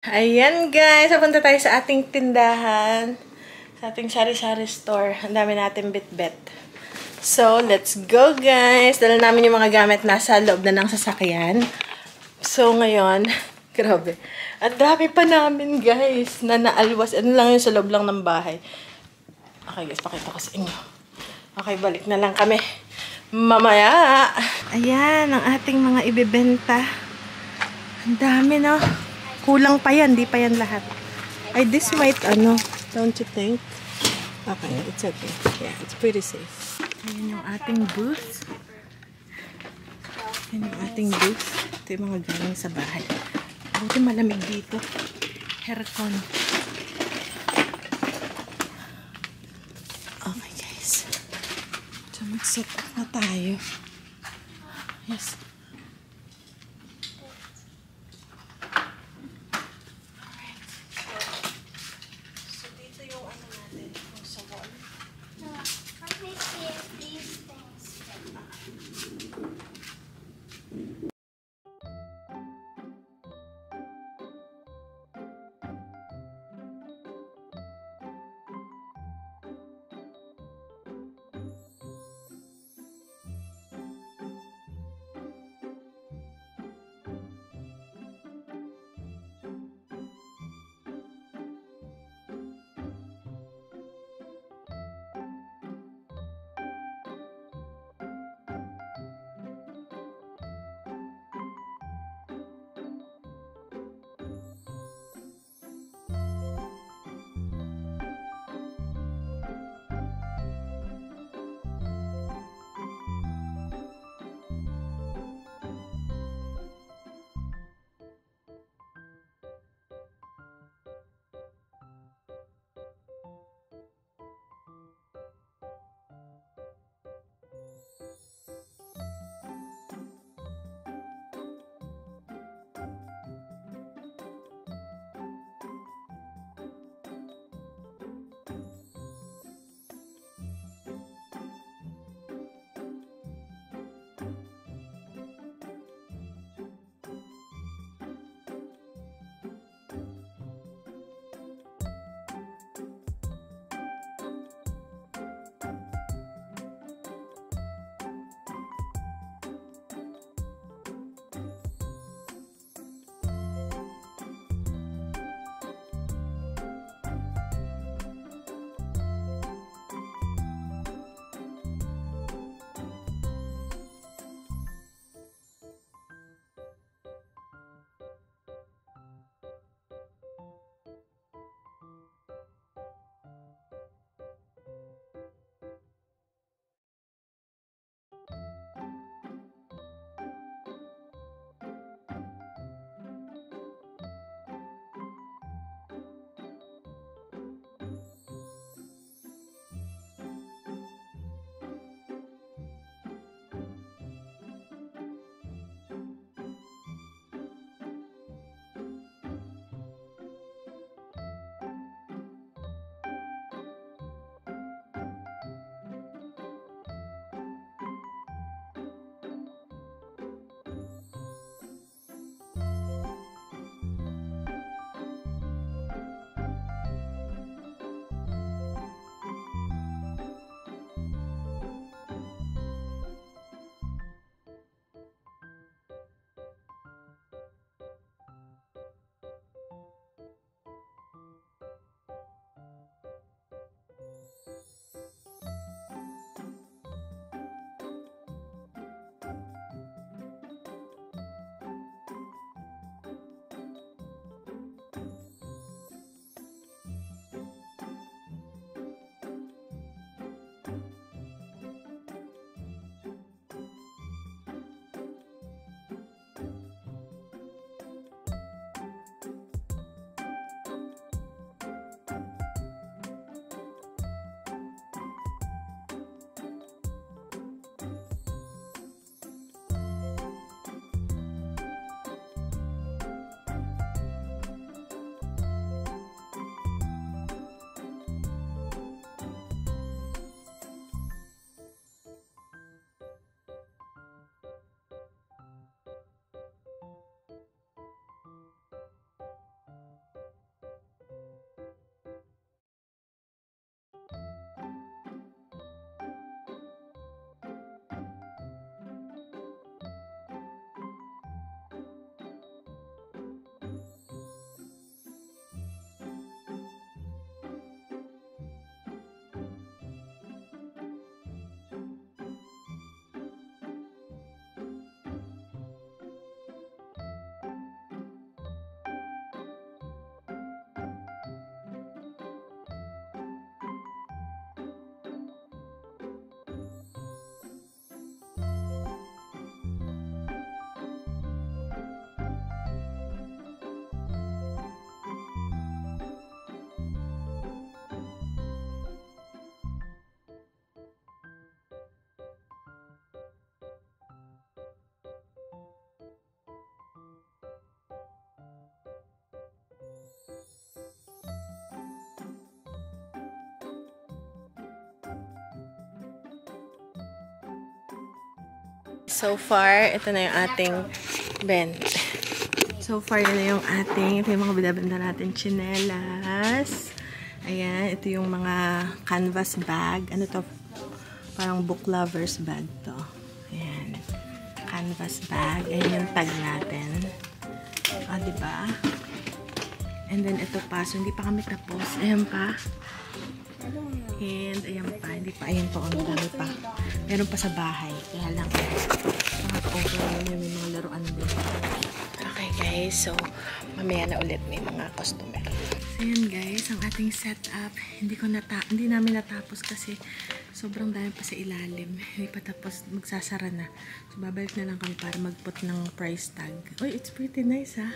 Ayan guys, papunta tayo sa ating tindahan. Sa ating sari-sari store. Ang dami natin bit-bit. So, let's go guys! Dala namin yung mga gamit nasa loob na ng sasakyan. So, ngayon, grabe. Ang dami pa namin guys na naalwas. Ano lang yun sa loob lang ng bahay. Okay guys, pakita ko sa inyo. Okay, balik na lang kami. Mamaya! Ayan, ang ating mga ibibenta. Ang dami no? Kulang pa yan, di pa yan lahat. Ay, this might, don't you think? Okay, it's okay. Yeah, it's pretty safe. Ayan yung ating booth. Ayan yung ating booth. Ito yung mga galing sa bahay. Buti malamig dito. Aircon. Okay, guys. So, mag-set up na tayo. Yes. So far, ito na yung ating bent. So far, yun na yung ating, ito yung mga binabenta natin, tsinelas. Ayan, ito yung mga canvas bag. Ano to? Parang book lovers bag to. Ayan. Canvas bag. Ayan yung tag natin. Diba? And then, ito pa. So, hindi pa kami tapos. Ayan pa. And, ayan pa. Hindi pa. Ayan pa. Ang dami pa. Meron pa sa bahay. Kaya lang. Nakaka-overwhelm yung may mga laruan din. Okay, guys. So, mamaya na ulit may mga customer. So, yun guys. Ang ating setup. Hindi namin natapos kasi sobrang dami pa sa ilalim. Hindi pa tapos. Magsasara na. So, babalik na lang kami para mag-put ng price tag. Uy, it's pretty nice, ha?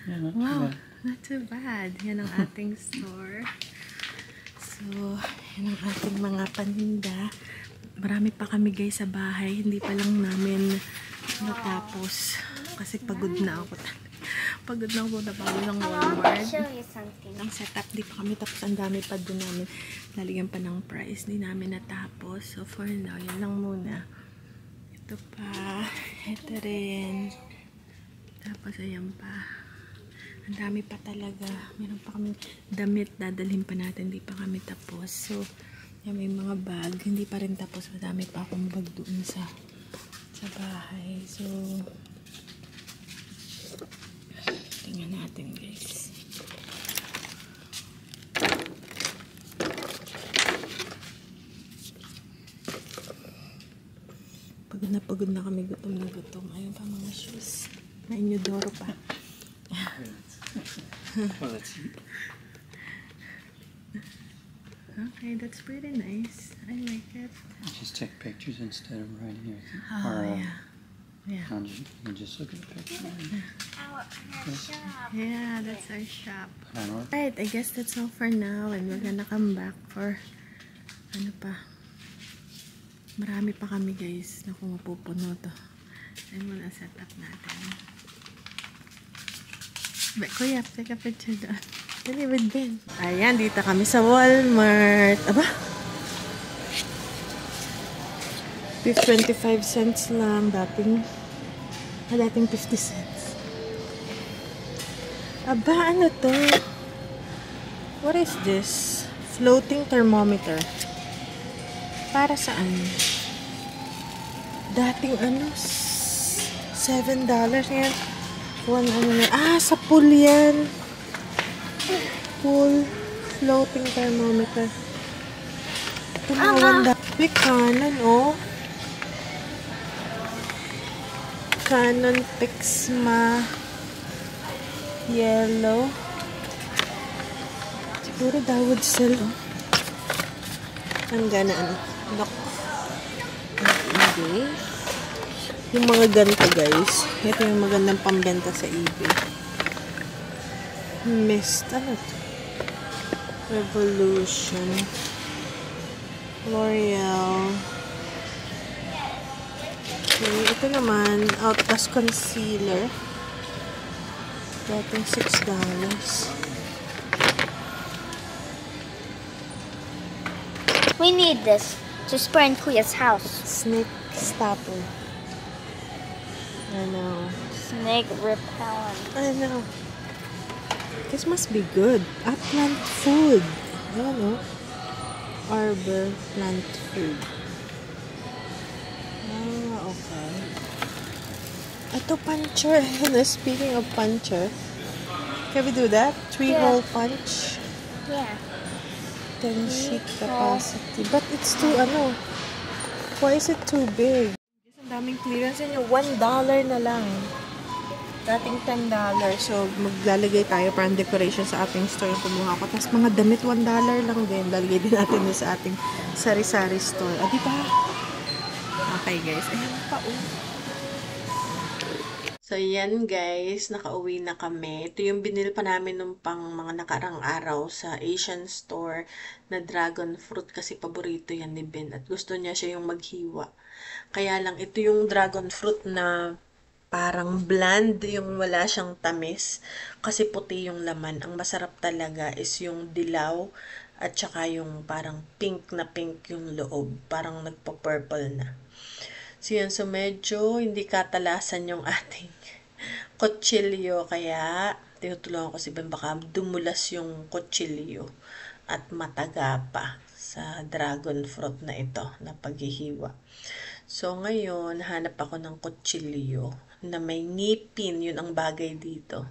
Yeah, Wow. Not too bad. Yan ang ating store. So, yan ang ating mga paninda. Marami pa kami guys sa bahay. Hindi pa lang namin natapos. Kasi pagod na ako. Pagod na ako. Napagod ng Walmart. Ang setup. Hindi pa kami tapos. Ang dami pa doon namin. Lalagyan pa ng price. Hindi namin natapos. So, for now, yan lang muna. Ito pa. Ito rin. Tapos, ayan pa. Ang dami pa talaga. Meron pa kami damit. Dadalhin pa natin. Hindi pa kami tapos. So, yan, may mga bag. Hindi pa rin tapos. Madami pa akong bag doon sa bahay. So, tingnan natin guys. Pagod na kami. Gutom na gutom. Ayun pa mga shoes. May Inodoro pa. Well, let's see. Okay, that's pretty nice. I like it. Just take pictures instead of writing everything. Oh, yeah. You just look at the picture. Yeah, that's our shop. Or, Right, I guess that's all for now. And we're gonna come back for, ano pa. Marami pa kami guys na kung mapupuno to. And muna set up natin. Kuya, take a picture doon. Dali with Ben. Ayan, dito kami sa Walmart. Aba? 25 cents lang. Dating 50 cents. Aba, ano to? What is this? Floating thermometer. Para saan? Dating ano? $7 yan. Sa pool yan. Pool. Floating thermometer. Ito na $1. Canon, oh. Canon Pixma Yellow. Siguro Dawood sell, oh. Ang gana, ano? Lock. Okay. Yung mga ganito guys. Ito yung magandang pambenta sa eBay. Mist. Ano ito? Revolution. L'Oreal. Okay. Ito naman. Outlast Concealer. Dating $6. We need this to spray in Kuya's house. Snake Stopper. I know. Snake repellent. I know. This must be good. Plant food. Ayan, oh. Arbor plant food. Okay. Ito, puncher. Speaking of puncher, can we do that? 3-hole punch. Yeah. 10 sheet capacity. But it's too, why is it too big? Ang daming clearance yun. $1 na lang. Dating $10. So, maglalagay tayo para decoration sa ating store yung kumuha ko. Tapos mga damit, $1 lang din. Lalagay din natin sa ating sari-sari store. Diba? Okay, guys. Ayan pa, oh. So, yan guys. Nakauwi na kami. Ito yung binili pa namin nung pang mga nakarang araw sa Asian store na dragon fruit kasi paborito yan ni Ben. At gusto niya siya yung maghiwa. Kaya lang, ito yung dragon fruit na parang bland, yung wala siyang tamis. Kasi puti yung laman. Ang masarap talaga is yung dilaw at saka yung parang pink na pink yung loob. Parang nagpa-purple na. So yun, so medyo hindi katalasan yung ating kutsilyo, kaya tinutulungan ko si Ben baka dumulas yung kutsilyo at mataga pa sa dragon fruit na ito na paghihiwa. So ngayon, hanap ako ng kutsilyo na may ngipin, yun ang bagay dito.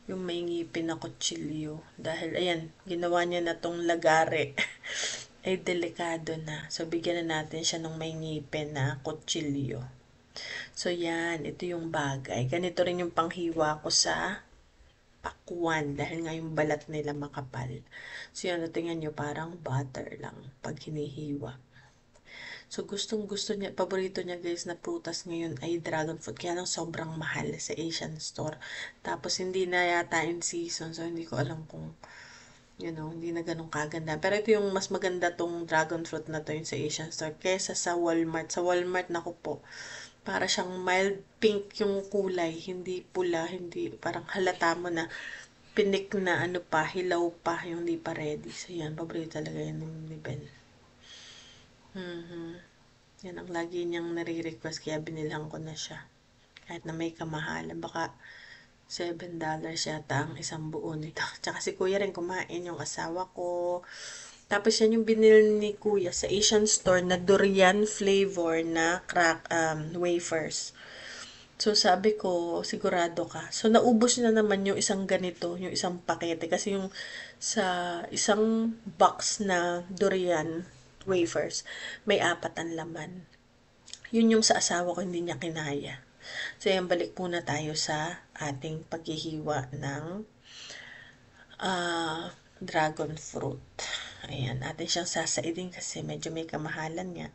Yung may ngipin na kutsilyo. Dahil, ayan, ginawa niya na tong lagare. Ay, delikado na. So, bigyan na natin siya ng may ngipin na kutsilyo. So, yan. Ito yung bagay. Ganito rin yung panghiwa ko sa pakwan. Dahil nga yung balat nila makapal. So, yan. Tingnan nyo, parang butter lang pag hinihiwa. So, gustong-gusto niya, paborito niya guys na prutas ngayon ay dragon fruit. Kaya lang sobrang mahal sa Asian store. Tapos, hindi na yata in season. So, hindi ko alam kung, hindi na ganun kaganda. Pero ito yung mas maganda tong dragon fruit na to yung sa Asian store. Kesa sa Walmart. Sa Walmart, naku po, para siyang mild pink yung kulay. Hindi pula, hindi, parang halata mo na pinik na hilaw pa, yung hindi pa ready. So, yan, paborito talaga yan ni Ben. Yan ang lagi niyang nare-request kaya binilhan ko na siya. Kahit na may kamahalan, baka $7 yata ang isang buo nito. Tsaka si kuya rin kumain, yung asawa ko. Tapos yan yung binili ni kuya sa Asian store na durian flavor na wafers. So sabi ko, sigurado ka. So naubos na naman yung isang ganito, yung isang pakete. Kasi yung sa isang box na durian wafers, may 4 ang laman. Yun yung sa asawa ko, hindi niya kinaya. So, yan, balik muna tayo sa ating paghihiwa ng dragon fruit. Ayan, atin siyang sasaidin kasi medyo may kamahalan niya.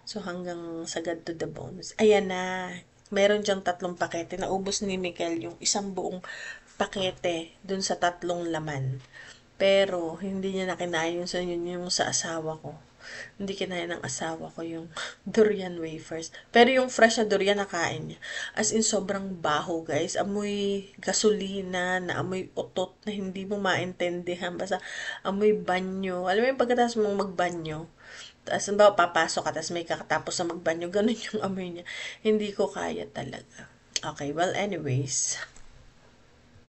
So, hanggang sagad to the bones. Ayan na, meron diyang 3 pakete. Naubos ni Miguel yung isang buong pakete dun sa 3 laman. Pero, hindi niya nakinaya yung sa asawa ko. Hindi kinaya ng asawa ko yung durian wafers. Pero yung fresh na durian nakain niya. As in, sobrang baho, guys. Amoy gasolina, na amoy utot na hindi mo maintindihan. Basta amoy banyo. Alam mo yung pagkatapos mong magbanyo, tapos papasok ka, tapos may kakatapos na magbanyo, ganun yung amoy niya. Hindi ko kaya talaga. Okay, well, anyways,